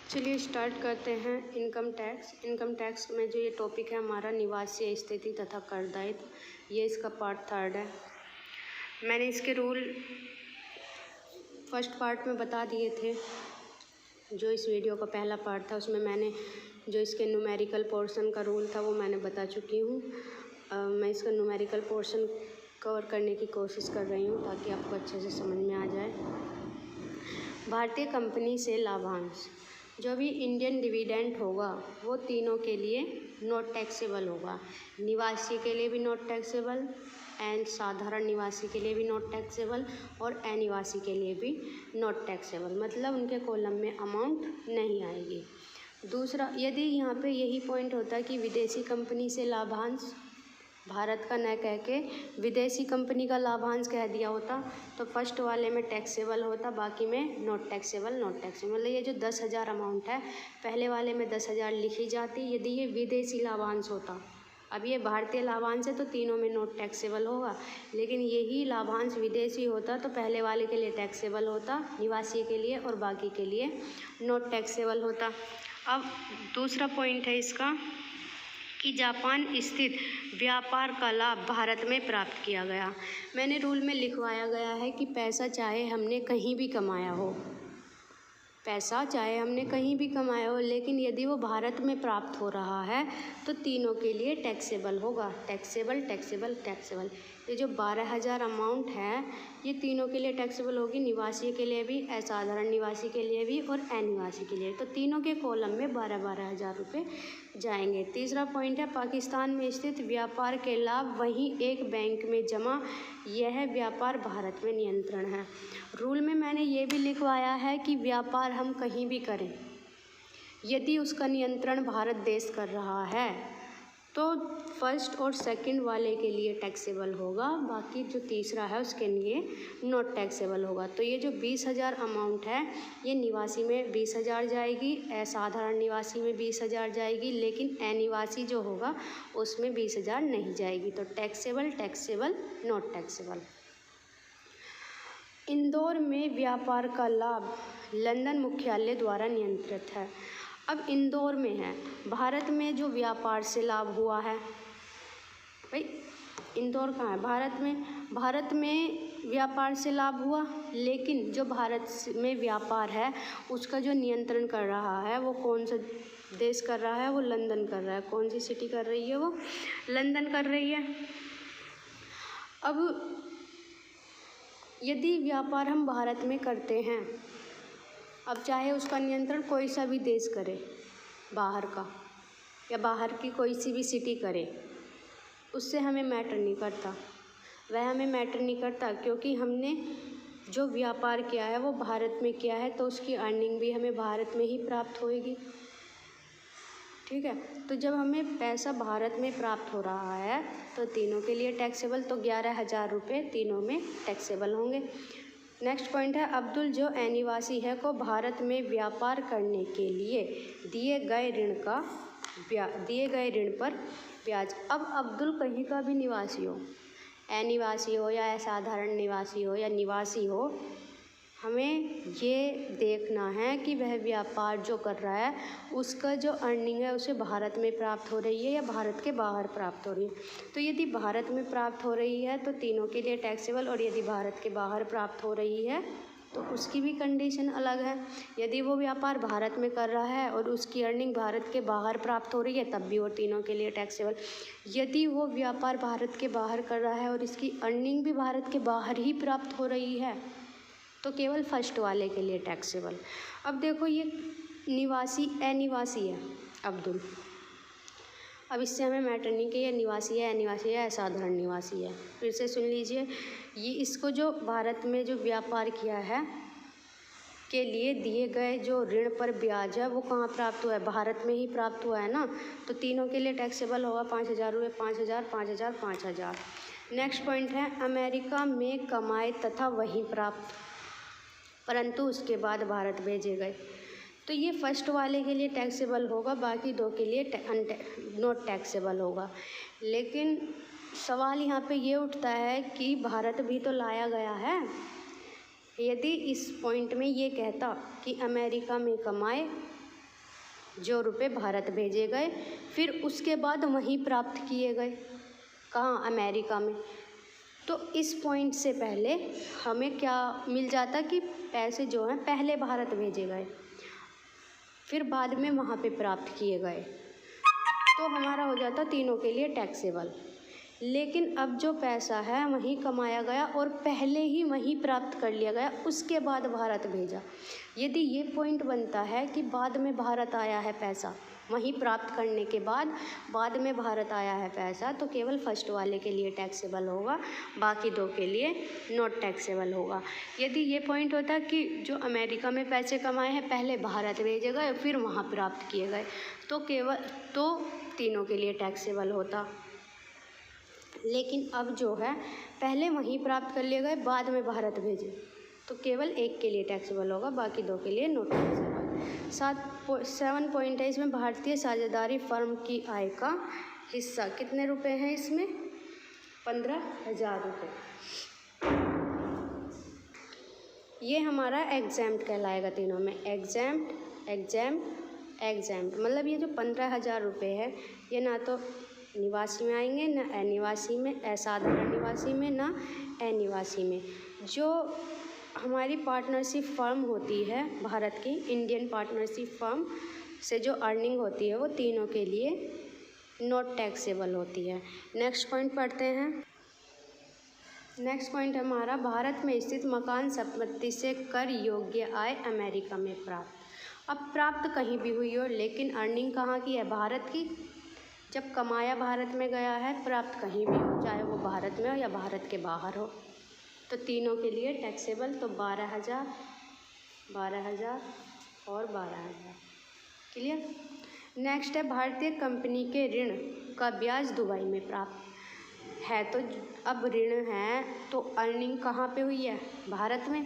चलिए स्टार्ट करते हैं इनकम टैक्स। इनकम टैक्स में जो ये टॉपिक है हमारा निवासीय स्थिति तथा कर दायित्व, ये इसका पार्ट 3 है। मैंने इसके रूल फर्स्ट पार्ट में बता दिए थे। जो इस वीडियो का पहला पार्ट था उसमें मैंने जो इसके न्यूमेरिकल पोर्शन का रूल था वो मैंने बता चुकी हूँ। मैं इसका न्यूमेरिकल पोर्शन कवर करने की कोशिश कर रही हूँ ताकि आपको अच्छे से समझ में आ जाए। भारतीय कंपनी से लाभांश, जो भी इंडियन डिविडेंड होगा वो तीनों के लिए नॉट टैक्सेबल होगा। निवासी के लिए भी नॉट टैक्सेबल एंड साधारण निवासी के लिए भी नॉट टैक्सेबल और अनिवासी के लिए भी नॉट टैक्सेबल, मतलब उनके कॉलम में अमाउंट नहीं आएगी। दूसरा, यदि यहाँ पे यही पॉइंट होता कि विदेशी कंपनी से लाभांश, भारत का न कह के विदेशी कंपनी का लाभांश कह दिया होता तो फर्स्ट वाले में टैक्सेबल होता, बाकी में नॉट टैक्सेबल। मतलब ये जो 10,000 अमाउंट है पहले वाले में 10,000 लिखी जाती यदि ये विदेशी लाभांश होता। अब ये भारतीय लाभांश है तो तीनों में नॉट टैक्सेबल होगा, लेकिन यही लाभांश विदेशी होता तो पहले वाले के लिए टैक्सेबल होता निवासी के लिए और बाकी के लिए नॉट टैक्सेबल होता। अब दूसरा पॉइंट है इसका कि जापान स्थित व्यापार का लाभ भारत में प्राप्त किया गया। मैंने रूल में लिखवाया गया है कि पैसा चाहे हमने कहीं भी कमाया हो, लेकिन यदि वो भारत में प्राप्त हो रहा है तो तीनों के लिए टैक्सेबल होगा। टैक्सेबल। ये जो 12,000 अमाउंट है ये तीनों के लिए टैक्सेबल होगी, निवासी के लिए भी, असाधारण निवासी के लिए भी और अनिवासी के लिए। तो तीनों के कॉलम में 12,000 रुपये जाएंगे। तीसरा पॉइंट है पाकिस्तान में स्थित व्यापार के लाभ वहीं एक बैंक में जमा, यह व्यापार भारत में नियंत्रण है। रूल में मैंने ये भी लिखवाया है कि व्यापार हम कहीं भी करें, यदि उसका नियंत्रण भारत देश कर रहा है तो फर्स्ट और सेकंड वाले के लिए टैक्सेबल होगा, बाकी जो तीसरा है उसके लिए नॉट टैक्सेबल होगा। तो ये जो 20,000 अमाउंट है ये निवासी में 20,000 जाएगी, असाधारण निवासी में 20,000 जाएगी, लेकिन अनिवासी जो होगा उसमें 20,000 नहीं जाएगी। तो टैक्सेबल नॉट टैक्सेबल। इंदौर में व्यापार का लाभ लंदन मुख्यालय द्वारा नियंत्रित है। अब इंदौर में है, भारत में जो व्यापार से लाभ हुआ है, भाई इंदौर कहाँ है? भारत में व्यापार से लाभ हुआ, लेकिन जो भारत में व्यापार है उसका जो नियंत्रण कर रहा है वो कौन सा देश कर रहा है? वो लंदन कर रहा है। कौन सी सिटी कर रही है? वो लंदन कर रही है। अब यदि व्यापार हम भारत में करते हैं, अब चाहे उसका नियंत्रण कोई सा भी देश करे, बाहर का या बाहर की कोई सी भी सिटी करे, उससे हमें मैटर नहीं करता। वह हमें मैटर नहीं करता क्योंकि हमने जो व्यापार किया है वो भारत में किया है तो उसकी अर्निंग भी हमें भारत में ही प्राप्त होएगी। ठीक है, तो जब हमें पैसा भारत में प्राप्त हो रहा है तो तीनों के लिए टैक्सेबल, तो 11,000 रुपये तीनों में टैक्सेबल होंगे। नेक्स्ट पॉइंट है अब्दुल जो अनिवासी है को भारत में व्यापार करने के लिए दिए गए ऋण पर ब्याज। अब अब्दुल कहीं का भी निवासी हो, अनिवासी हो या असाधारण निवासी हो या निवासी हो, हमें ये देखना है कि वह व्यापार जो कर रहा है उसका जो अर्निंग है उसे भारत में प्राप्त हो रही है या भारत के बाहर प्राप्त हो रही है। तो यदि भारत में प्राप्त हो रही है तो तीनों के लिए टैक्सेबल, और यदि भारत के बाहर प्राप्त हो रही है तो उसकी भी कंडीशन अलग है। यदि वो व्यापार भारत में कर रहा है और उसकी अर्निंग भारत के बाहर प्राप्त हो रही है तब भी वो तीनों के लिए टैक्सेबल। यदि वो व्यापार भारत के बाहर कर रहा है और इसकी अर्निंग भी भारत के बाहर ही प्राप्त हो रही है तो केवल फर्स्ट वाले के लिए टैक्सेबल। अब देखो ये अनिवासी है अब्दुल, अब इससे हमें मैटर नहीं कि ये निवासी है, अनिवासी है, असाधारण निवासी है। फिर से सुन लीजिए, ये इसको जो भारत में जो व्यापार किया है के लिए दिए गए जो ऋण पर ब्याज है वो कहाँ प्राप्त हुआ है? भारत में ही प्राप्त हुआ है ना, तो तीनों के लिए टैक्सेबल होगा। 5,000 रुपये, 5,000। नेक्स्ट पॉइंट है अमेरिका में कमाए तथा वहीं प्राप्त परंतु उसके बाद भारत भेजे गए। तो ये फर्स्ट वाले के लिए टैक्सेबल होगा, बाकी दो के लिए नॉट टैक्सेबल होगा। लेकिन सवाल यहाँ पे ये उठता है कि भारत भी तो लाया गया है। यदि इस पॉइंट में ये कहता कि अमेरिका में कमाए जो रुपए भारत भेजे गए फिर उसके बाद वहीं प्राप्त किए गए, कहाँ, अमेरिका में। तो इस पॉइंट से पहले हमें क्या मिल जाता कि पैसे जो हैं पहले भारत भेजे गए फिर बाद में वहाँ पे प्राप्त किए गए, तो हमारा हो जाता तीनों के लिए टैक्सेबल। लेकिन अब जो पैसा है वहीं कमाया गया और पहले ही वहीं प्राप्त कर लिया गया, उसके बाद भारत भेजा। यदि ये पॉइंट बनता है कि बाद में भारत आया है पैसा, वहीं प्राप्त करने के बाद में भारत आया है पैसा, तो केवल फर्स्ट वाले के लिए टैक्सेबल होगा, बाकी दो के लिए नॉट टैक्सेबल होगा। यदि ये पॉइंट होता कि जो अमेरिका में पैसे कमाए हैं पहले भारत भेजे गए फिर वहाँ प्राप्त किए गए, तो तीनों के लिए टैक्सेबल होता। लेकिन अब जो है पहले वहीं प्राप्त कर लिए गए बाद में भारत भेजे, तो केवल एक के लिए टैक्सेबल होगा, बाकी दो के लिए नॉट टैक्सेबल। 7 पॉइंट है इसमें। भारतीय साझेदारी फर्म की आय का हिस्सा कितने रुपए हैं इसमें? 15,000 रुपये। ये हमारा एग्जैम्प्ट कहलाएगा तीनों में, एग्जैम्प्ट मतलब ये जो 15,000 रुपये है ये ना तो निवासी में आएंगे, ना अनिवासी में, असाधारण निवासी में, ना अनिवासी में। जो हमारी पार्टनरशिप फर्म होती है भारत की, इंडियन पार्टनरशिप फर्म से जो अर्निंग होती है वो तीनों के लिए नॉट टैक्सेबल होती है। नेक्स्ट पॉइंट पढ़ते हैं। नेक्स्ट पॉइंट हमारा, भारत में स्थित मकान संपत्ति से कर योग्य आय अमेरिका में प्राप्त। अब प्राप्त कहीं भी हुई हो लेकिन अर्निंग कहाँ की है? भारत की। जब कमाया भारत में गया है, प्राप्त कहीं भी हो, चाहे वो भारत में हो या भारत के बाहर हो, तो तीनों के लिए टैक्सेबल। तो 12,000 और 12,000। क्लियर। नेक्स्ट है, भारतीय कंपनी के ऋण का ब्याज दुबई में प्राप्त है। तो अब ऋण है तो अर्निंग कहाँ पे हुई है? भारत में।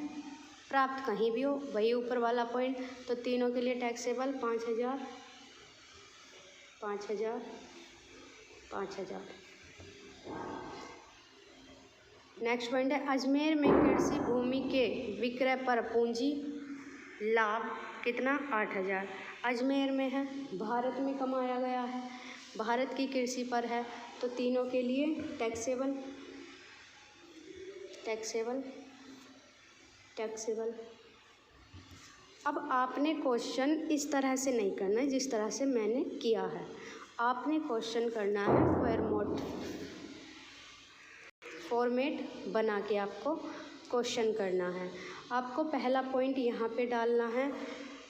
प्राप्त कहीं भी हो, वही ऊपर वाला पॉइंट। तो तीनों के लिए टैक्सेबल। 5,000 5,000। नेक्स्ट पॉइंट है, अजमेर में कृषि भूमि के विक्रय पर पूंजी लाभ कितना? 8,000। अजमेर में है, भारत में कमाया गया है, भारत की कृषि पर है, तो तीनों के लिए टैक्सेबल। अब आपने क्वेश्चन इस तरह से नहीं करना है जिस तरह से मैंने किया है, आपने क्वेश्चन करना है फॉर्मेट बना के आपको क्वेश्चन करना है। आपको पहला पॉइंट यहाँ पे डालना है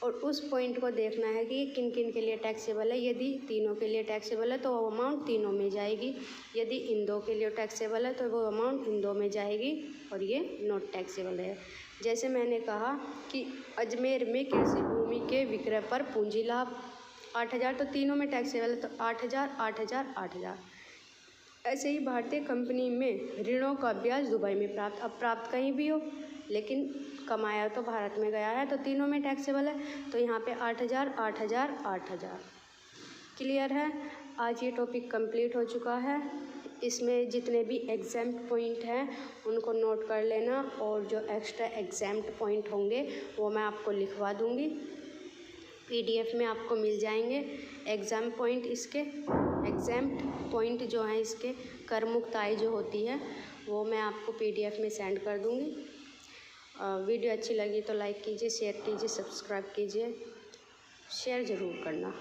और उस पॉइंट को देखना है कि किन किन के लिए टैक्सेबल है। यदि तीनों के लिए टैक्सेबल है तो वो अमाउंट तीनों में जाएगी, यदि इन दो के लिए टैक्सेबल है तो वो अमाउंट इन दो में जाएगी, और ये नॉट टैक्सेबल है। जैसे मैंने कहा कि अजमेर में कृषि भूमि के विक्रय पर पूंजी लाभ 8,000, तो तीनों में टैक्सेबल है, तो 8,000। ऐसे ही भारतीय कंपनी में ऋणों का ब्याज दुबई में प्राप्त। अब प्राप्त कहीं भी हो लेकिन कमाया तो भारत में गया है, तो तीनों में टैक्सेबल है, तो यहाँ पे 8,000। क्लियर है। आज ये टॉपिक कंप्लीट हो चुका है। इसमें जितने भी एग्जाम्प्ट पॉइंट हैं उनको नोट कर लेना, और जो एक्स्ट्रा एग्जाम्प्ट पॉइंट होंगे वो मैं आपको लिखवा दूँगी, PDF में आपको मिल जाएंगे। एग्ज़ाम्प्ट पॉइंट जो हैं इसके, कर मुक्त आय जो होती है वो मैं आपको PDF में सेंड कर दूँगी। वीडियो अच्छी लगी तो लाइक कीजिए, शेयर कीजिए, सब्सक्राइब कीजिए, शेयर ज़रूर करना।